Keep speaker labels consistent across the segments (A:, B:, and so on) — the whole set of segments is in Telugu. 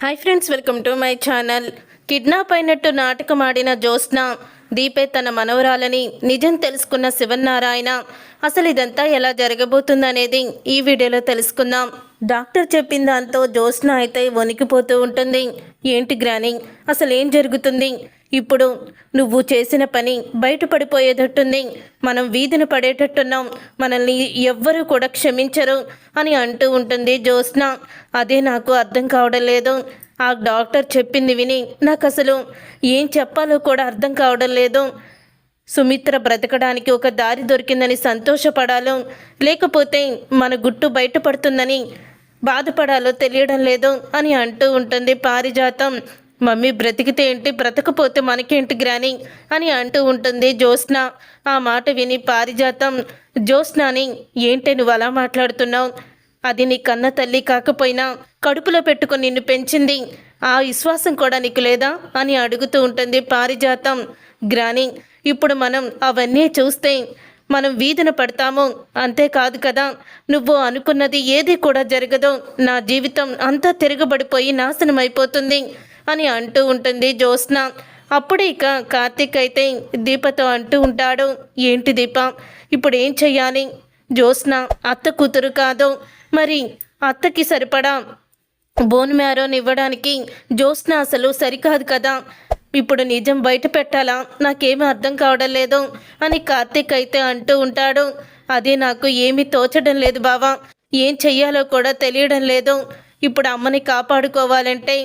A: Hi friends, welcome to my channel. Kidnap అయినట్టు నాటకం ఆడిన జ్యోత్స్న దీపే తన మనవరాలని నిజం తెలుసుకున్న శివనారాయణ అసలు ఇదంతా ఎలా జరగబోతుందనేది ఈ వీడియోలో తెలుసుకుందాం. డాక్టర్ చెప్పిన దాంతో జ్యోత్స్న అయితే వణికిపోతూ ఉంటుంది. ఏంటి గ్రాని, అసలు ఏం జరుగుతుంది? ఇప్పుడు నువ్వు చేసిన పని బయటపడిపోయేటట్టుంది. మనం వీధిన పడేటట్టున్నాం, మనల్ని ఎవ్వరూ కూడా క్షమించరు అని అంటూ ఉంటుంది జ్యోత్స్న. అదే నాకు అర్థం కావడం లేదు. ఆ డాక్టర్ చెప్పింది విని నాకు అసలు ఏం చెప్పాలో కూడా అర్థం కావడం లేదు. సుమిత్ర బ్రతకడానికి ఒక దారి దొరికిందని సంతోషపడాలో, లేకపోతే మన గుట్టు బయటపడుతుందని బాధపడాలో తెలియడం లేదు అని అంటూ ఉంటుంది పారిజాతం. మమ్మీ బ్రతికితే ఏంటి, బ్రతకపోతే మనకేంటి గ్రాని అని అంటూ ఉంటుంది జ్యోత్స్న. ఆ మాట విని పారిజాతం జ్యోత్స్నాని, ఏంటి నువ్వు అలా మాట్లాడుతున్నావు? అది నీ కన్న తల్లి కాకపోయినా కడుపులో పెట్టుకుని నిన్ను పెంచింది, ఆ విశ్వాసం కూడా నీకు లేదా అని అడుగుతూ ఉంటుంది పారిజాతం. గ్రాని, ఇప్పుడు మనం అవన్నీ చూస్తే మనం వీధిన పడతాము, అంతేకాదు కదా నువ్వు అనుకున్నది ఏది కూడా జరగదు, నా జీవితం అంతా తిరగబడిపోయి నాశనం అయిపోతుంది అని అంటూ ఉంటుంది జ్యోత్స్న. అప్పుడే ఇక కార్తీక్ అయితే దీపతో అంటూ ఉంటాడు, ఏంటి దీప, ఇప్పుడు ఏం చెయ్యాలి? జ్యోత్స్న అత్త కూతురు కాదు, మరి అత్తకి సరిపడా బోన్ మ్యారోని ఇవ్వడానికి జ్యోత్స్న అసలు సరికాదు కదా. ఇప్పుడు నిజం బయట పెట్టాలా, నాకేమీ అర్థం కావడం లేదు అని కార్తీక్ అయితే అంటూ ఉంటాడు. అది నాకు ఏమీ తోచడం లేదు బావా, ఏం చెయ్యాలో కూడా తెలియడం లేదు. ఇప్పుడు అమ్మని కాపాడుకోవాలంటే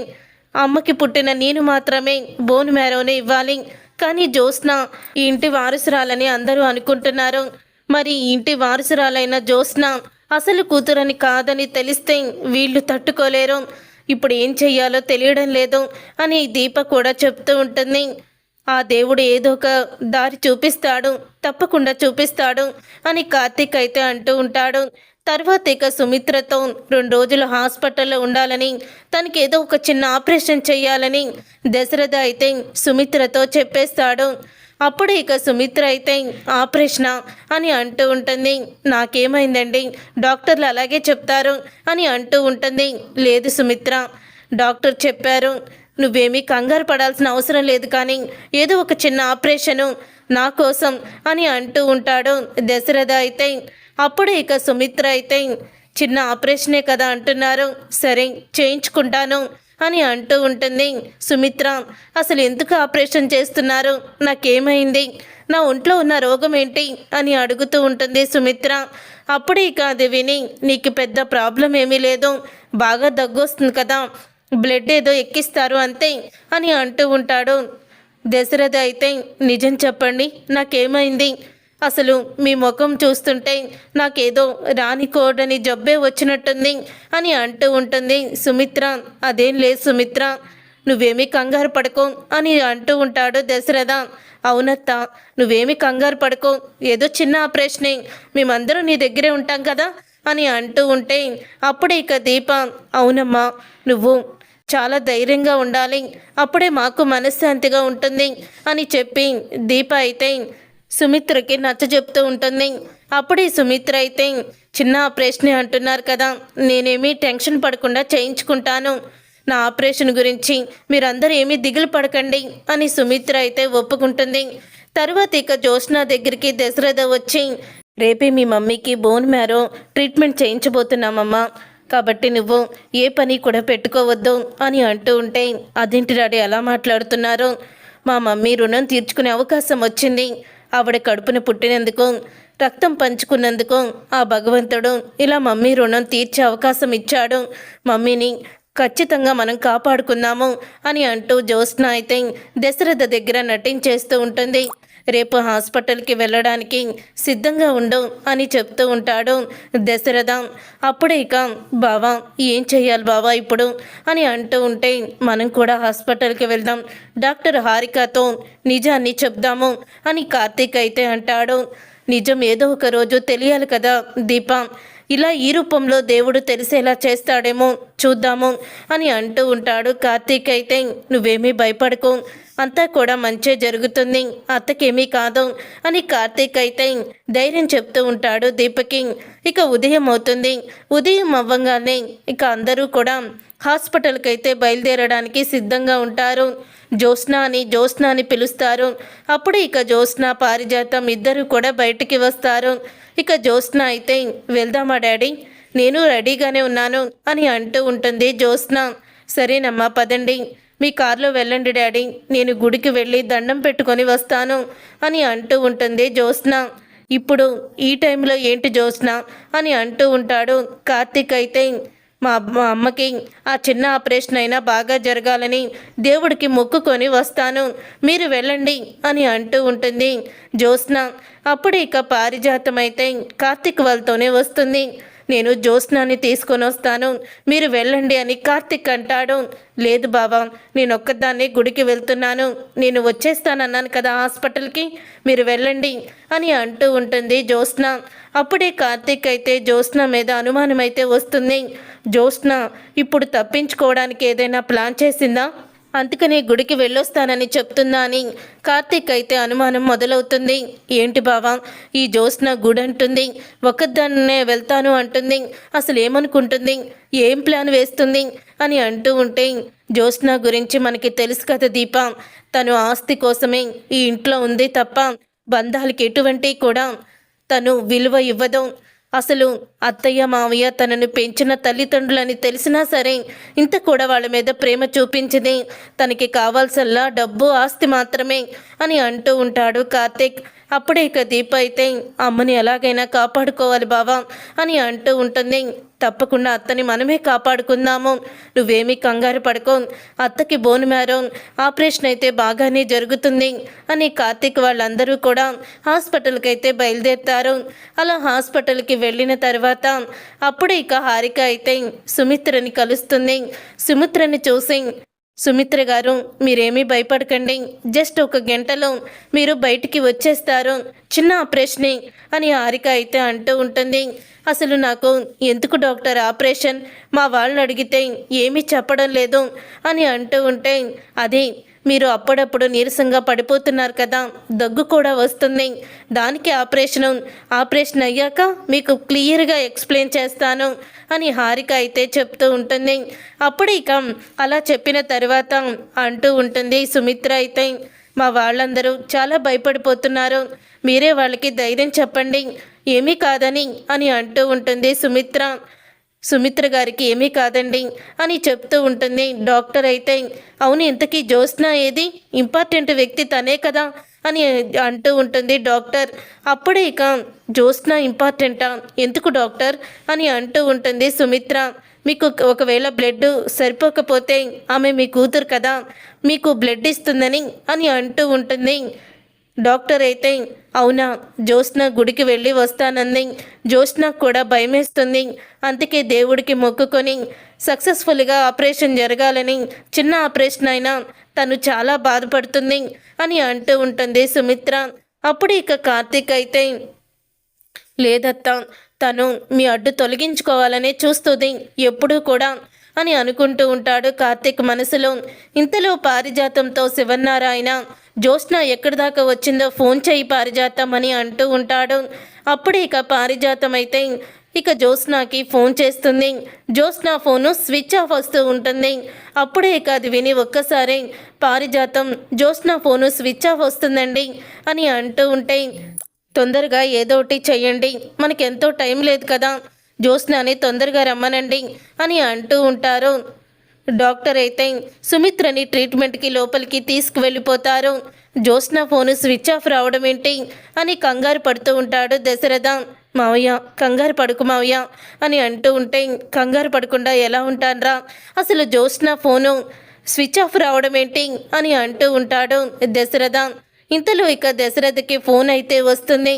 A: అమ్మకి పుట్టిన నేను మాత్రమే బోన్ మ్యారోనే ఇవ్వాలి. కానీ జ్యోత్స్న ఈ ఇంటి వారసురాలని అందరూ అనుకుంటున్నారు. మరి ఇంటి వారసురాలైన జ్యోత్స్న అసలు కూతురని కాదని తెలిస్తే వీళ్ళు తట్టుకోలేరు. ఇప్పుడు ఏం చెయ్యాలో తెలియడం లేదు అని దీప కూడా చెప్తూ ఉంటుంది. ఆ దేవుడు ఏదో ఒక దారి చూపిస్తాడు, తప్పకుండా చూపిస్తాడు అని కార్తీక్ అయితే అంటూ ఉంటాడు. తర్వాత ఇక సుమిత్రతో 2 రోజులు హాస్పిటల్లో ఉండాలని, తనకి ఏదో ఒక చిన్న ఆపరేషన్ చేయాలని దశరథ అయితే సుమిత్రతో చెప్పేస్తాడు. అప్పుడు ఇక సుమిత్ర అయితే ఆపరేషనా అని అంటూ ఉంటుంది. నాకేమైందండి, డాక్టర్లు అలాగే చెప్తారు అని అంటూ ఉంటుంది. లేదు సుమిత్ర, డాక్టర్ చెప్పారు, నువ్వేమీ కంగారు పడాల్సిన అవసరం లేదు, కానీ ఏదో ఒక చిన్న ఆపరేషను నా కోసం అని అంటూ ఉంటాడు దశరథ అయితే. అప్పుడు ఇక సుమిత్ర అయితే, చిన్న ఆపరేషనే కదా అంటున్నారు, సరే చేయించుకుంటాను అని అంటూ ఉంటుంది. సుమిత్ర, అసలు ఎందుకు ఆపరేషన్ చేస్తున్నారు, నాకేమైంది, నా ఒంట్లో ఉన్న రోగం ఏంటి అని అడుగుతూ ఉంటుంది సుమిత్ర. అప్పుడే ఇక అది విని, నీకు పెద్ద ప్రాబ్లం ఏమీ లేదు, బాగా దగ్గొస్తుంది కదా, బ్లడ్ ఏదో ఎక్కిస్తారు అంతే అని అంటూ ఉంటాడు దశరథ అయితే. నిజం చెప్పండి, నాకేమైంది, అసలు మీ ముఖం చూస్తుంటే నాకేదో రానికోడని జబ్బే వచ్చినట్టుంది అని అంటూ ఉంటుంది సుమిత్ర. అదేం లేదు సుమిత్ర, నువ్వేమీ కంగారు పడుకో అని అంటూ ఉంటాడు దశరథ. అవునత్త, నువ్వేమీ కంగారు పడుకో, ఏదో చిన్న ఆపరేషనే, మేమందరం నీ దగ్గరే ఉంటాం కదా అని అంటూ ఉంటే అప్పుడే ఇక దీప, అవునమ్మా, నువ్వు చాలా ధైర్యంగా ఉండాలి, అప్పుడే మాకు మనశ్శాంతిగా ఉంటుంది అని చెప్పి దీప అయితే సుమిత్రకి నచ్చజెప్తూ ఉంటుంది. అప్పుడే సుమిత్ర అయితే, చిన్న ఆపరేషనే అంటున్నారు కదా, నేనేమీ టెన్షన్ పడకుండా చేయించుకుంటాను, నా ఆపరేషన్ గురించి మీరందరూ ఏమీ దిగులు పడకండి అని సుమిత్ర అయితే ఒప్పుకుంటుంది. తర్వాత ఇక జ్యోత్స్న దగ్గరికి దశరథ వచ్చి, రేపే మీ మమ్మీకి బోన్ మ్యారో ట్రీట్మెంట్ చేయించబోతున్నామమ్మా, కాబట్టి నువ్వు ఏ పని కూడా పెట్టుకోవద్దు అని అంటూ ఉంటే, అదేంటి డాడీ అలా మాట్లాడుతున్నారు, మా మమ్మీ రుణం తీర్చుకునే అవకాశం వచ్చింది, ఆవిడ కడుపున పుట్టినందుకు, రక్తం పంచుకున్నందుకు ఆ భగవంతుడు ఇలా మమ్మీ రుణం తీర్చే అవకాశం ఇచ్చాడు, మమ్మీని ఖచ్చితంగా మనం కాపాడుకుందాము అని అంటూ జ్యోత్స్న అయితే దశరథ దగ్గర నటించేస్తూ ఉంటుంది. రేపు హాస్పిటల్కి వెళ్ళడానికి సిద్ధంగా ఉండు అని చెప్తూ ఉంటాడు దశరథ. అప్పుడే ఇక, బావా ఏం చెయ్యాలి బావా ఇప్పుడు అని అంటూ ఉంటే, మనం కూడా హాస్పిటల్కి వెళ్దాం, డాక్టర్ హారికతో నిజాన్ని చెప్దాము అని కార్తీక్ అయితే అంటాడు. నిజం ఏదో ఒక రోజు తెలియాలి కదా దీప, ఇలా ఈ రూపంలో దేవుడు తెలిసేలా చేస్తాడేమో చూద్దాము అని అంటూ ఉంటాడు కార్తీక్ అయితే. నువ్వేమీ భయపడకు, అంతా కూడా మంచే జరుగుతుంది, అత్తకేమీ కాదు అని కార్తీక్ అయితే ధైర్యం చెప్తూ ఉంటాడు దీపకి. ఇక ఉదయం అవుతుంది. ఉదయం అవ్వగానే ఇక అందరూ కూడా హాస్పిటల్కి అయితే బయలుదేరడానికి సిద్ధంగా ఉంటారు. జ్యోత్స్న అని పిలుస్తారు. అప్పుడు ఇక జ్యోత్స్న పారిజాతం ఇద్దరు కూడా బయటికి వస్తారు. ఇక జ్యోత్స్న అయితే వెళ్దామా డాడీ, నేను రెడీగానే ఉన్నాను అని అంటూ ఉంటుంది జ్యోత్స్న. సరేనమ్మా పదండి, మీ కారులో వెళ్ళండి డాడీ, నేను గుడికి వెళ్ళి దండం పెట్టుకొని వస్తాను అని అంటూ ఉంటుంది జ్యోత్స్న. ఇప్పుడు ఈ టైంలో ఏంటి జ్యోత్స్న అని అంటూ ఉంటాడు కార్తీక్. అయితే మా అమ్మకి ఆ చిన్న ఆపరేషన్ అయినా బాగా జరగాలని దేవుడికి మొక్కుకొని వస్తాను, మీరు వెళ్ళండి అని అంటూ ఉంటుంది జ్యోత్స్న. అప్పుడు ఇక పారిజాతం అయితే కార్తీక్ వాళ్ళతోనే వస్తుంది. నేను జ్యోత్స్నాని తీసుకొని వస్తాను, మీరు వెళ్ళండి అని కార్తీక్ అంటాడు. లేదు బావా, నేను ఒక్కదాన్ని గుడికి వెళ్తున్నాను, నేను వచ్చేస్తానన్నాను కదా హాస్పిటల్కి, మీరు వెళ్ళండి అని అంటూ ఉంటుంది జ్యోత్స్న. అప్పుడే కార్తీక్ అయితే జ్యోత్స్న మీద అనుమానం అయితే వస్తుంది. జ్యోత్స్న ఇప్పుడు తప్పించుకోవడానికి ఏదైనా ప్లాన్ చేసిందా, అందుకని గుడికి వెళ్ళొస్తానని చెప్తుందా అని కార్తీక్ అయితే అనుమానం మొదలవుతుంది. ఏంటి బావా, ఈ జ్యోత్స్న గుడి అంటుంది, ఒక్కదాన్నే వెళ్తాను అంటుంది, అసలు ఏమనుకుంటుంది, ఏం ప్లాన్ వేస్తుంది అని అంటూ ఉంటే, జ్యోత్స్న గురించి మనకి తెలుసు కదా దీప, తను ఆస్తి కోసమే ఈ ఇంట్లో ఉంది తప్ప బంధాలకి ఎటువంటి కూడా తను విలువ ఇవ్వదు. అసలు అత్తయ్య మావయ్య తనను పెంచిన తల్లిదండ్రులని తెలిసినా సరే ఇంత కూడా వాళ్ళ మీద ప్రేమ చూపించింది, తనకి కావాల్సల్లా డబ్బు ఆస్తి మాత్రమే అని అంటూ ఉంటాడు కార్తీక్. అప్పుడే ఇక దీప అయితే అమ్మని ఎలాగైనా కాపాడుకోవాలి బావా అని అంటూ ఉంటుంది. తప్పకుండా అత్తని మనమే కాపాడుకుందాము, నువ్వేమీ కంగారు పడుకో, అత్తకి బోన్ మ్యారో ఆపరేషన్ అయితే బాగానే జరుగుతుంది అని కార్తీక్ వాళ్ళందరూ కూడా హాస్పిటల్కి అయితే బయలుదేరుతారు. అలా హాస్పిటల్కి వెళ్ళిన తర్వాత అప్పుడు ఇక హారిక అయితే సుమిత్రని కలుస్తుంది. సుమిత్రని చూసి, సుమిత్ర గారు మీరేమీ భయపడకండి, జస్ట్ ఒక గంటలో మీరు బయటికి వచ్చేస్తారు, చిన్న ఆపరేషనే అని హారిక అయితే అంటూ ఉంటుంది. అసలు నాకు ఎందుకు డాక్టర్ ఆపరేషన్, మా వాళ్ళని అడిగితే ఏమీ చెప్పడం లేదు అని అంటూ ఉంటే, అది మీరు అప్పుడప్పుడు నీరసంగా పడిపోతున్నారు కదా, దగ్గు కూడా వస్తుంది, దానికి ఆపరేషన్ అయ్యాక మీకు క్లియర్గా ఎక్స్ప్లెయిన్ చేస్తాను అని హారిక అయితే చెప్తూ ఉంటుంది. అప్పుడు ఇక అలా చెప్పిన తర్వాత అంటూ ఉంటుంది సుమిత్ర అయితే, మా వాళ్ళందరూ చాలా భయపడిపోతున్నారు, మీరే వాళ్ళకి ధైర్యం చెప్పండి, ఏమీ కాదని అని అంటూ ఉంటుంది సుమిత్ర గారికి ఏమీ కాదండి అని చెప్తూ ఉంటుంది. డాక్టర్ అయితే, అవును ఇంతకీ జ్యోత్స్న ఏది, ఇంపార్టెంట్ వ్యక్తి తనే కదా అని అంటూ ఉంటుంది డాక్టర్. అప్పుడే ఇక జ్యోత్స్న ఇంపార్టెంటా, ఎందుకు డాక్టర్ అని అంటూ ఉంటుంది సుమిత్ర. మీకు ఒకవేళ బ్లడ్ సరిపోకపోతే ఆమె మీ కూతురు కదా, మీకు బ్లడ్ ఇస్తుందని అని అంటూ ఉంటుంది. డాక్టర్ అయితే, అవునా, జ్యోత్స్న గుడికి వెళ్ళి వస్తానంది, జ్యోత్స్నకు కూడా భయమేస్తుంది, అందుకే దేవుడికి మొక్కుకొని సక్సెస్ఫుల్గా ఆపరేషన్ జరగాలని, చిన్న ఆపరేషన్ అయినా తను చాలా బాధపడుతుంది అని అంటూ ఉంటుంది సుమిత్ర. అప్పుడు ఇక కార్తీక్ అయితే, లేదత్తా, తను మీ అడ్డు తొలగించుకోవాలనే చూస్తుంది ఎప్పుడూ కూడా అని అనుకుంటూ ఉంటాడు కార్తీక్ మనసులో. ఇంతలో పారిజాతంతో శివన్నారాయణ, జ్యోత్స్న ఎక్కడి దాకా వచ్చిందో ఫోన్ చేయి పారిజాతం అని అంటూ ఉంటాడు. అప్పుడు ఇక పారిజాతం అయితే ఇక జ్యోత్స్నకి ఫోన్ చేస్తుంది. జ్యోత్స్న ఫోను స్విచ్ ఆఫ్ వస్తూ ఉంటుంది. అప్పుడే ఇక అది విని ఒక్కసారి పారిజాతం, జ్యోత్స్న ఫోను స్విచ్ ఆఫ్ వస్తుందండి అని అంటూ ఉంటే, తొందరగా ఏదో ఒకటి చెయ్యండి, మనకెంతో టైం లేదు కదా, జ్యోత్స్నని తొందరగా రమ్మనండి అని అంటూ ఉంటారు. డాక్టర్ అయితే సుమిత్రని ట్రీట్మెంట్కి లోపలికి తీసుకువెళ్ళిపోతారు. జ్యోత్స్న ఫోను స్విచ్ ఆఫ్ రావడం ఏంటి అని కంగారు పడుతూ ఉంటాడు దశరథ. మావయ్య కంగారు పడుకు మావయ్య అని అంటూ ఉంటే, కంగారు పడకుండా ఎలా ఉంటానరా, అసలు జ్యోత్స్న ఫోను స్విచ్ ఆఫ్ రావడం ఏంటి అని అంటూ ఉంటాడు దశరథ. ఇంతలో ఇక దశరథకి ఫోన్ అయితే వస్తుంది.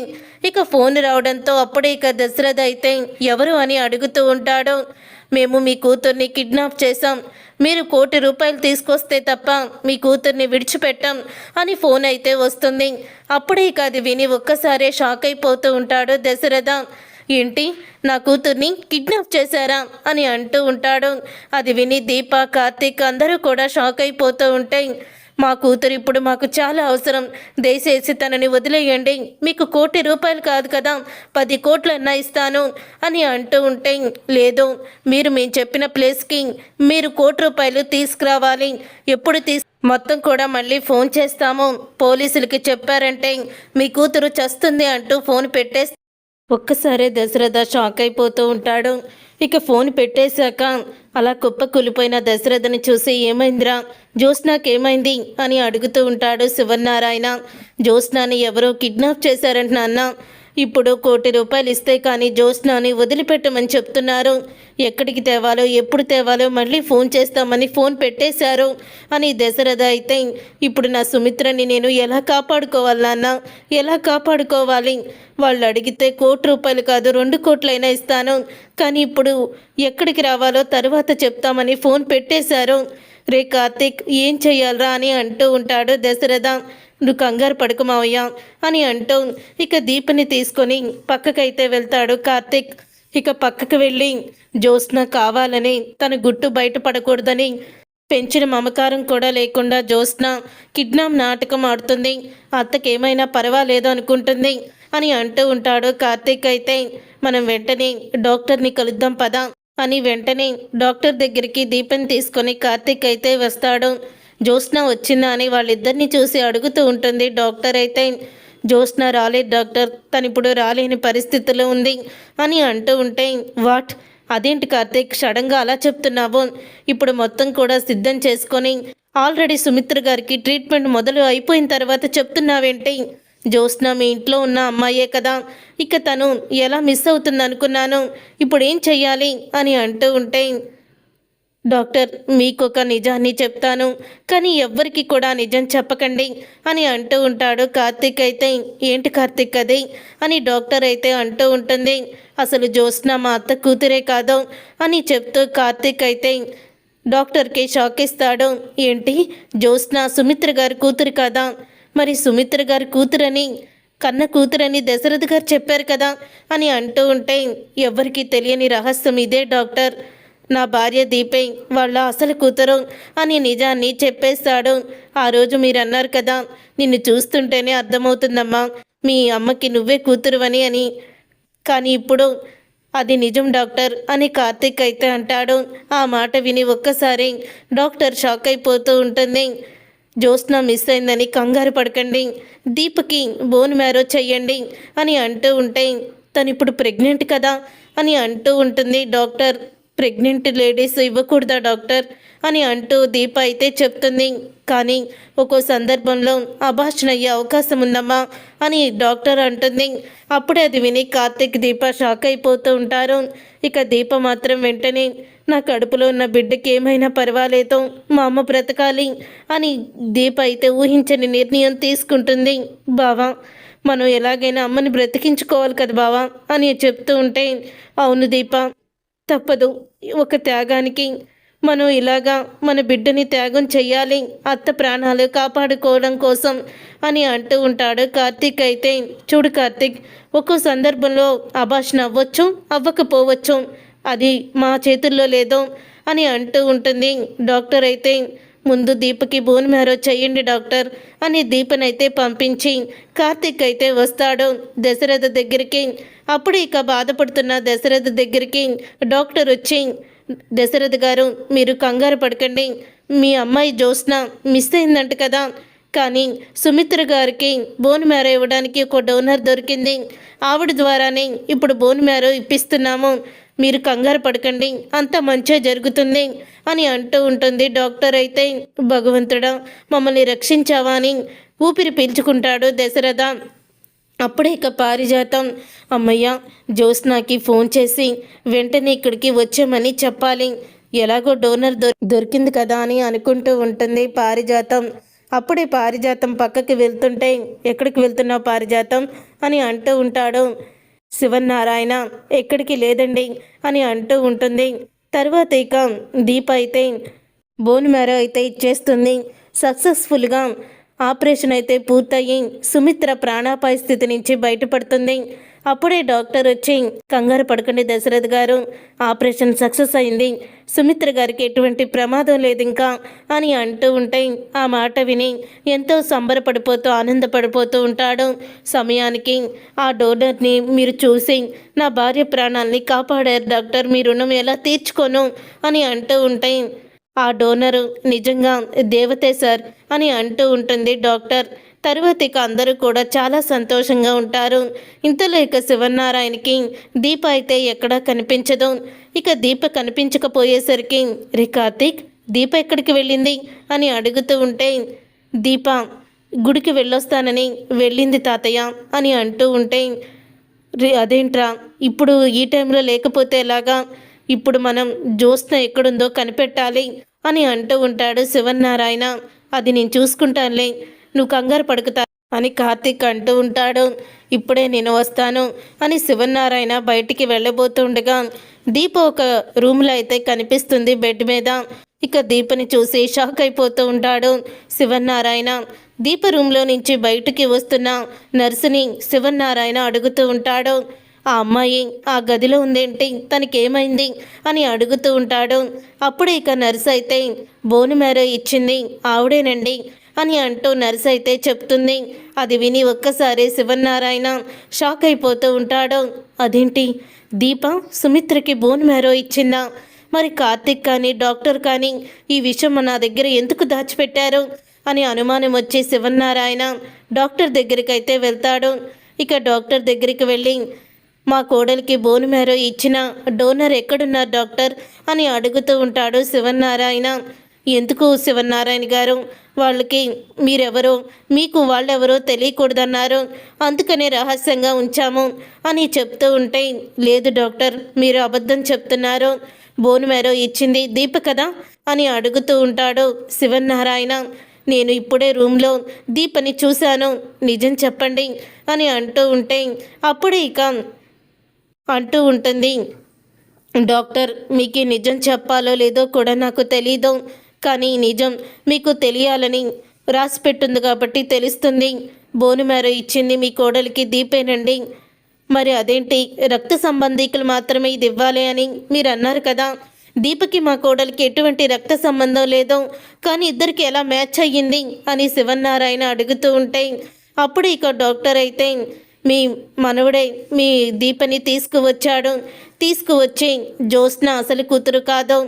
A: ఇక ఫోన్ రావడంతో అప్పుడే ఇక దశరథ అయితే ఎవరు అని అడుగుతూ ఉంటాడు. మేము మీ కూతుర్ని కిడ్నాప్ చేశాం, మీరు ₹1,00,00,000 తీసుకొస్తే తప్ప మీ కూతుర్ని విడిచిపెట్టాం అని ఫోన్ అయితే వస్తుంది. అప్పుడే ఇక అది విని ఒక్కసారే షాక్ అయిపోతూ ఉంటాడు దశరథ. ఏంటి, నా కూతుర్ని కిడ్నాప్ చేశారా అని అంటూ ఉంటాడు. అది విని దీప, కార్తీక్ అందరూ కూడా షాక్ అయిపోతూ ఉంటాయి. మా కూతురు ఇప్పుడు మాకు చాలా అవసరం, దయచేసి తనని వదిలేయండి, మీకు ₹1,00,00,000 కాదు కదా, 10 కోట్లన్నా ఇస్తాను అని అంటూ ఉంటే, లేదు, మేము చెప్పిన ప్లేస్కి మీరు ₹1,00,00,000 తీసుకురావాలి, ఎప్పుడు మొత్తం కూడా మళ్ళీ ఫోన్ చేస్తాము, పోలీసులకి చెప్పారంటే మీ కూతురు చస్తుంది అంటూ ఫోన్ పెట్టేసి ఒక్కసారే దశరథ షాక్ అయిపోతూ ఉంటాడు. ఇక ఫోన్ పెట్టేశాక అలా కుప్ప కూలిపోయిన దశరథని చూసి ఏమైందిరా, జ్యోత్స్నాకేమైంది అని అడుగుతూ ఉంటాడు శివనారాయణ. జ్యోత్స్నాని ఎవరో కిడ్నాప్ చేశారంట నాన్న, ఇప్పుడు ₹1,00,00,000 ఇస్తే కానీ జ్యోత్స్నాని వదిలిపెట్టమని చెప్తున్నారు, ఎక్కడికి తేవాలో ఎప్పుడు తేవాలో మళ్ళీ ఫోన్ చేస్తామని ఫోన్ పెట్టేశారు అని దశరథ అయితే, ఇప్పుడు నా సుమిత్రని నేను ఎలా కాపాడుకోవాలి నాన్న, ఎలా కాపాడుకోవాలి, వాళ్ళు అడిగితే ₹1,00,00,000 కాదు 2 కోట్లైనా ఇస్తాను, కానీ ఇప్పుడు ఎక్కడికి రావాలో తర్వాత చెప్తామని ఫోన్ పెట్టేశారు, రే కార్తీక్ ఏం చెయ్యాలరా అని అంటూ ఉంటాడు దశరథ. నువ్వు కంగారు పడుకు మావయ్య అని అంటూ ఇక దీపని తీసుకొని పక్కకైతే వెళ్తాడు కార్తీక్. ఇక పక్కకు వెళ్ళి జ్యోత్స్న కావాలని తన గుట్టు బయటపడకూడదని పెంచిన మమకారం కూడా లేకుండా జ్యోత్స్న కిడ్నాప్ నాటకం ఆడుతుంది, అత్తకేమైనా పర్వాలేదు అనుకుంటుంది అని అంటూ ఉంటాడు కార్తీక్. అయితే మనం వెంటనే డాక్టర్ని కలుద్దాం పదా అని వెంటనే డాక్టర్ దగ్గరికి దీపని తీసుకొని కార్తీక్ అయితే వస్తాడు. జ్యోత్స్న వచ్చిందా అని వాళ్ళిద్దరిని చూసి అడుగుతూ ఉంటుంది. డాక్టర్ అయితే జ్యోత్స్న రాలేదు డాక్టర్, తను ఇప్పుడు రాలేని పరిస్థితిలో ఉంది అని అంటూ ఉంటే, వాట్, అదేంటి కార్తీక్ సడన్గా అలా చెప్తున్నావు, ఇప్పుడు మొత్తం కూడా సిద్ధం చేసుకొని ఆల్రెడీ సుమిత్ర గారికి ట్రీట్మెంట్ మొదలు అయిపోయిన తర్వాత చెప్తున్నావేంటి, జ్యోత్స్న మీ ఇంట్లో ఉన్న అమ్మాయే కదా, ఇక తను ఎలా మిస్ అవుతుంది అనుకున్నాను, ఇప్పుడు ఏం చెయ్యాలి అని అంటూ ఉంటే, డాక్టర్ మీకొక నిజాన్ని చెప్తాను, కానీ ఎవ్వరికి కూడా నిజం చెప్పకండి అని అంటూ ఉంటాడు కార్తీక్. అయితే ఏంటి కార్తీక్ అది అని డాక్టర్ అయితే అంటూ ఉంటుంది. అసలు జ్యోత్స్న మా అత్త కూతురే కాదు అని చెప్తూ కార్తీక్ అయితే డాక్టర్కి షాక్ ఇస్తాడు. ఏంటి, జ్యోత్స్న సుమిత్ర గారి కూతురు కదా, మరి సుమిత్ర గారి కూతురని కన్న కూతురని దశరథ్ గారు చెప్పారు కదా అని అంటూ ఉంటే, ఎవరికి తెలియని రహస్యం ఇదే డాక్టర్, నా భార్య దీపే వాళ్ళ అసలు కూతురు అని నిజాన్ని చెప్పేస్తాడు. ఆ రోజు మీరు అన్నారు కదా, నిన్ను చూస్తుంటేనే అర్థమవుతుందమ్మా మీ అమ్మకి నువ్వే కూతురువని అని, కానీ ఇప్పుడు అది నిజం డాక్టర్ అని కార్తీక్ అయితే అంటాడు. ఆ మాట విని ఒక్కసారి డాక్టర్ షాక్ అయిపోతూ ఉంటుంది. జ్యోత్స్న మిస్ అయిందని కంగారు పడకండి, దీపకి బోన్ మ్యారో చెయ్యండి అని అంటూ ఉంటే, తను ఇప్పుడు ప్రెగ్నెంట్ కదా అని అంటూ ఉంటుంది. డాక్టర్ ప్రెగ్నెంట్ లేడీస్ ఇవ్వకూడదా డాక్టర్ అని అంటూ దీప అయితే చెప్తుంది. కానీ ఒక్కో సందర్భంలో అబార్షన్ అయ్యే అవకాశం ఉందమ్మా అని డాక్టర్ అంటుంది. అప్పుడే అది విని కార్తీక్ దీప షాక్ అయిపోతూ ఉంటారు. ఇక దీప మాత్రం వెంటనే నా కడుపులో ఉన్న బిడ్డకి ఏమైనా పర్వాలేదు, మా అమ్మ బ్రతకాలి అని దీప అయితే ఊహించని నిర్ణయం తీసుకుంటుంది. బావా, మనం ఎలాగైనా అమ్మని బ్రతికించుకోవాలి కదా బావా అని చెప్తూ ఉంటే, అవును దీప తప్పదు, ఒక త్యాగానికి మనం ఇలాగా మన బిడ్డని త్యాగం చెయ్యాలి అత్త ప్రాణాలు కాపాడుకోవడం కోసం అని అంటూ ఉంటాడు కార్తీక్. అయితే చూడు కార్తీక్, ఒక్కో సందర్భంలో అబార్షన్ అవ్వచ్చు అవ్వకపోవచ్చు, అది మా చేతుల్లో లేదో అని అంటూ ఉంటుంది. డాక్టర్ అయితే ముందు దీపకి బోన్ మ్యారో చెయ్యండి డాక్టర్ అని దీపనైతే పంపించి కార్తీక్ అయితే వస్తాడు దశరథ దగ్గరికి. అప్పుడు ఇక బాధపడుతున్న దశరథ దగ్గరికి డాక్టర్ వచ్చి, దశరథ్ గారు మీరు కంగారు పడకండి, మీ అమ్మాయి జ్యోత్స్న మిస్ అయిందంట కదా, కానీ సుమిత్ర గారికి బోన్ మ్యారో ఇవ్వడానికి ఒక డోనర్ దొరికింది, ఆవిడ ద్వారానే ఇప్పుడు బోన్ మ్యారో ఇప్పిస్తున్నాము, మీరు కంగారు పడకండి అంత మంచే జరుగుతుంది అని అంటూ ఉంటుంది. డాక్టర్ అయితే భగవంతుడా మమ్మల్ని రక్షించావా అని ఊపిరి పీల్చుకుంటాడు దశరథ. అప్పుడే ఇక పారిజాతం, అమ్మయ్య జ్యోత్స్నాకి ఫోన్ చేసి వెంటనే ఇక్కడికి వచ్చామని చెప్పాలి, ఎలాగో డోనర్ దొరికింది కదా అని అనుకుంటూ ఉంటుంది పారిజాతం. అప్పుడే పారిజాతం పక్కకి వెళ్తుంటే, ఎక్కడికి వెళ్తున్నావు పారిజాతం అని అంటూ ఉంటాడు. శివనారాయణ ఎక్కడికి లేదండి అని అంటూ ఉంటుంది. తర్వాత ఇక దీప అయితే బోన్ మ్యారో అయితే ఇచ్చేస్తుంది. సక్సెస్ఫుల్గా ఆపరేషన్ అయితే పూర్తయి సుమిత్ర ప్రాణాపాయ స్థితి నుంచి బయటపడుతుంది. అప్పుడే డాక్టర్ వచ్చి, కంగారు పడకండి దశరథ్ గారు, ఆపరేషన్ సక్సెస్ అయింది, సుమిత్ర గారికి ఎటువంటి ప్రమాదం లేదు ఇంకా అని అంటూ ఉంటే ఆ మాట విని ఎంతో సంబరపడిపోతూ ఆనందపడిపోతూ ఉంటాడు. సమయానికి ఆ డోనర్ని మీరు చూసి నా భార్య ప్రాణాలని కాపాడారు డాక్టర్, మీ రుణం ఎలా తీర్చుకోను అని అంటూ ఉంటే ఆ డోనరు నిజంగా దేవతే సార్ అని అంటూ ఉంటుంది డాక్టర్. తరువాత ఇక అందరూ కూడా చాలా సంతోషంగా ఉంటారు. ఇంతలో ఇక శివనారాయణకి దీప అయితే ఎక్కడా కనిపించదు. ఇక దీప కనిపించకపోయేసరికి, రే కార్తీక్, దీప ఎక్కడికి వెళ్ళింది అని అడుగుతూ ఉంటే, దీప గుడికి వెళ్ళొస్తానని వెళ్ళింది తాతయ్య అని అంటూ ఉంటే, రే అదేంట్రా ఇప్పుడు ఈ టైంలో లేకపోతే ఎలాగా, ఇప్పుడు మనం జ్యోత్స్న ఎక్కడుందో కనిపెట్టాలి అని అంటూ ఉంటాడు శివనారాయణ. అది నేను చూసుకుంటానులే, నువ్వు కంగారు పడుకుతా అని కార్తీక్ అంటూ ఉంటాడు. ఇప్పుడే నేను వస్తాను అని శివనారాయణ బయటికి వెళ్ళబోతుండగా దీప ఒక రూమ్లో అయితే కనిపిస్తుంది బెడ్ మీద. ఇక దీపని చూసి షాక్ అయిపోతూ ఉంటాడు శివనారాయణ. దీప రూమ్లో నుంచి బయటికి వస్తున్న నర్సుని శివనారాయణ అడుగుతూ ఉంటాడు, ఆ అమ్మాయి ఆ గదిలో ఉందేంటి, తనకేమైంది అని అడుగుతూ ఉంటాడు. అప్పుడు ఇక నర్సు అయితే, బోన్ మ్యారో ఇచ్చింది ఆవిడేనండి అని అంటూ నర్స్ అయితే చెప్తుంది. అది విని ఒక్కసారి శివనారాయణ షాక్ అయిపోతూ ఉంటాడు. అదేంటి, దీప సుమిత్రకి బోన్ మ్యారో ఇచ్చిందా? మరి కార్తిక్ కానీ డాక్టర్ కానీ ఈ విషయం నా దగ్గర ఎందుకు దాచిపెట్టారు అని అనుమానం వచ్చి శివనారాయణ డాక్టర్ దగ్గరికి అయితే వెళ్తాడు. ఇక డాక్టర్ దగ్గరికి వెళ్ళి, మా కోడలికి బోన్ మ్యారో ఇచ్చిన డోనర్ ఎక్కడున్నారు డాక్టర్ అని అడుగుతూ ఉంటాడు శివనారాయణ. ఎందుకు శివనారాయణ గారు, వాళ్ళకి మీరెవరో మీకు వాళ్ళెవరో తెలియకూడదన్నారు, అందుకనే రహస్యంగా ఉంచాము అని చెప్తూ ఉంటే, లేదు డాక్టర్ మీరు అబద్ధం చెప్తున్నారు, బోన్ మ్యారో ఇచ్చింది దీప కదా అని అడుగుతూ ఉంటాడు శివనారాయణ. నేను ఇప్పుడే రూమ్లో దీపని చూశాను, నిజం చెప్పండి అని అంటూ ఉంటే అప్పుడే ఇక అంటూ ఉంటుంది, డాక్టర్ మీకు నిజం చెప్పాలో లేదో కూడా నాకు తెలీదు, కానీ నిజం మీకు తెలియాలని రాసిపెట్టుంది కాబట్టి తెలుస్తుంది. బోను మ్యారో ఇచ్చింది మీ కోడలికి దీపేనండి. మరి అదేంటి, రక్త సంబంధీకులు మాత్రమే ఇది ఇవ్వాలి అని మీరు అన్నారు కదా, దీపకి మా కోడలికి ఎటువంటి రక్త సంబంధం లేదు, కానీ ఇద్దరికి ఎలా మ్యాచ్ అయ్యింది అని శివనారాయణ అడుగుతూ ఉంటే అప్పుడు ఇక డాక్టర్ అయితే, మీ మనవడే మీ దీపని తీసుకువచ్చి జ్యోత్స్న అసలు కూతురు కాదు,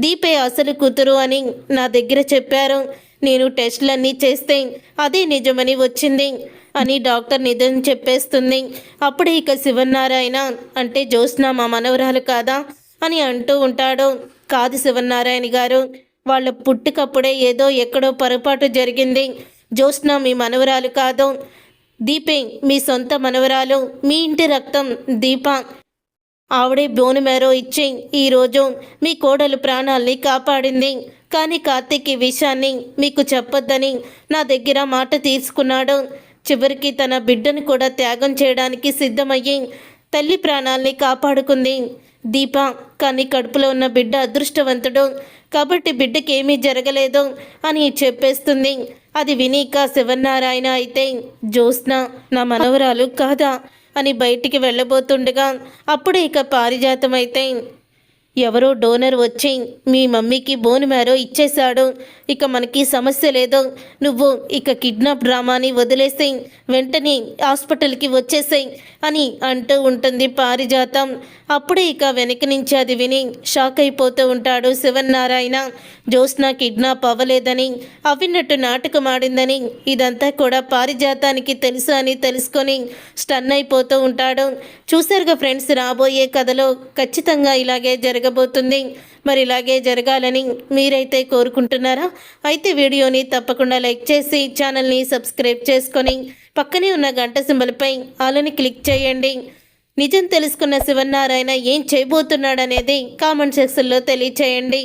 A: దీపే అసలు కూతురు అని నా దగ్గర చెప్పారు. నేను టెస్టులన్నీ చేస్తే అదే నిజమని వచ్చింది అని డాక్టర్ నిజం చెప్పేస్తుంది. అప్పుడే ఇక శివనారాయణ, అంటే జ్యోత్స్న మా మనవరాలు కాదా అని అంటూ ఉంటాడు. కాదు శివనారాయణ గారు, వాళ్ళ పుట్టుకప్పుడే ఏదో ఎక్కడో పొరపాటు జరిగింది, జ్యోత్స్న మీ మనవరాలు కాదు, దీపే మీ సొంత మనవరాలు, మీ ఇంటి రక్తం దీప, ఆవిడే బోను మ్యారో ఇచ్చి ఈరోజు మీ కోడలు ప్రాణాల్ని కాపాడింది. కానీ కార్తీక్ ఈ విషయాన్ని మీకు చెప్పొద్దని నా దగ్గర మాట తీసుకున్నాడు. చివరికి తన బిడ్డను కూడా త్యాగం చేయడానికి సిద్ధమయ్యి తల్లి ప్రాణాల్ని కాపాడుకుంది దీప. కానీ కడుపులో ఉన్న బిడ్డ అదృష్టవంతుడు కాబట్టి బిడ్డకి ఏమీ జరగలేదు అని చెప్పేస్తుంది. అది వినీక శివనారాయణ అయితే, జ్యోత్స్న నా మనవరాలు కాదా అని బయటికి వెళ్ళబోతుండగా అప్పుడు ఇక పారిజాతం అయితే, ఎవరో డోనర్ వచ్చి మీ మమ్మీకి బోన్ మ్యారో ఇచ్చేశాడు, ఇక మనకి సమస్య లేదు, నువ్వు ఇక కిడ్నాప్ డ్రామాని వదిలేసి వెంటనే హాస్పిటల్కి వచ్చేసాయి అని అంటూ ఉంటుంది పారిజాతం. అప్పుడే ఇక వెనక నుంచి అది విని షాక్ అయిపోతూ ఉంటాడు శివనారాయణ. జ్యోత్స్న కిడ్నాప్ అవ్వలేదని, అవినట్టు నాటకం ఆడిందని ఇదంతా కూడా పారిజాతానికి తెలుసు అని తెలుసుకొని స్టన్ అయిపోతూ ఉంటాడు. చూసారుగా ఫ్రెండ్స్, రాబోయే కథలో ఖచ్చితంగా ఇలాగే జరగబోతుంది. మరి ఇలాగే జరగాలని మీరైతే కోరుకుంటున్నారా? అయితే వీడియోని తప్పకుండా లైక్ చేసి ఛానల్ని సబ్స్క్రైబ్ చేసుకొని పక్కనే ఉన్న గంట సింబల్పై ఆలని క్లిక్ చేయండి. నిజం తెలుసుకున్న శివనారాయణ ఏం చేయబోతున్నాడనేది కామెంట్ సెక్షన్లో తెలియచేయండి.